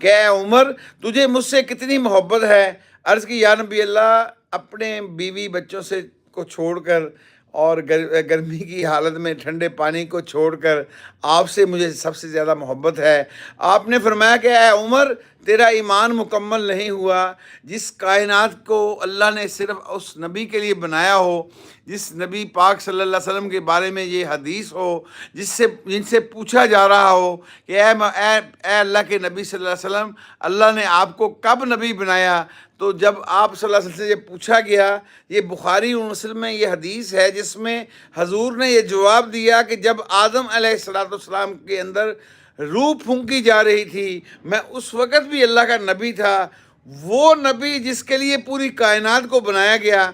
کہ اے عمر تجھے مجھ سے کتنی محبت ہے۔ عرض کی یا نبی اللہ، اپنے بیوی بچوں سے کو چھوڑ کر اور گرمی کی حالت میں ٹھنڈے پانی کو چھوڑ کر آپ سے مجھے سب سے زیادہ محبت ہے۔ آپ نے فرمایا کہ اے عمر تیرا ایمان مکمل نہیں ہوا جس کائنات کو اللہ نے صرف اس نبی کے لیے بنایا ہو، جس نبی پاک صلی اللہ علیہ وسلم کے بارے میں یہ حدیث ہو، جن سے پوچھا جا رہا ہو کہ اے اللہ کے نبی صلی اللہ علیہ وسلم، اللہ نے آپ کو کب نبی بنایا؟ تو جب آپ صلی اللہ علیہ وسلم سے یہ پوچھا گیا، یہ بخاری و مسلم میں یہ حدیث ہے جس میں حضور نے یہ جواب دیا کہ جب آدم علیہ السلام کے اندر روح پھونکی جا رہی تھی، میں اس وقت بھی اللہ کا نبی تھا۔ وہ نبی جس کے لیے پوری کائنات کو بنایا گیا،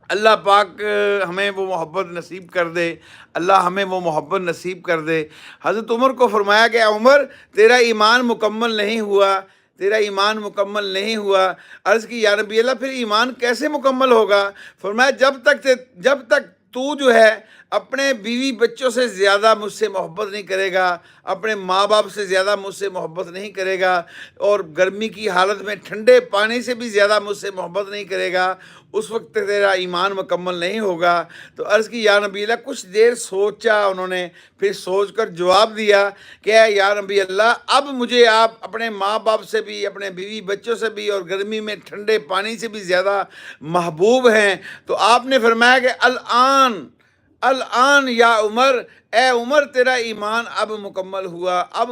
اللہ پاک ہمیں وہ محبت نصیب کر دے، اللہ ہمیں وہ محبت نصیب کر دے۔ حضرت عمر کو فرمایا کہ عمر تیرا ایمان مکمل نہیں ہوا، تیرا ایمان مکمل نہیں ہوا۔ عرض کی یا نبی اللہ پھر ایمان کیسے مکمل ہوگا؟ فرمایا جب تک تو جو ہے اپنے بیوی بچوں سے زیادہ مجھ سے محبت نہیں کرے گا، اپنے ماں باپ سے زیادہ مجھ سے محبت نہیں کرے گا، اور گرمی کی حالت میں ٹھنڈے پانی سے بھی زیادہ مجھ سے محبت نہیں کرے گا، اس وقت تک تیرا ایمان مکمل نہیں ہوگا۔ تو عرض کی یا نبی اللہ، کچھ دیر سوچا انہوں نے، پھر سوچ کر جواب دیا کہ اے یا نبی اللہ، اب مجھے آپ اپنے ماں باپ سے بھی، اپنے بیوی بچوں سے بھی، اور گرمی میں ٹھنڈے پانی سے بھی زیادہ محبوب ہیں۔ تو آپ نے فرمایا کہ الآن یا عمر، اے عمر تیرا ایمان اب مکمل ہوا، اب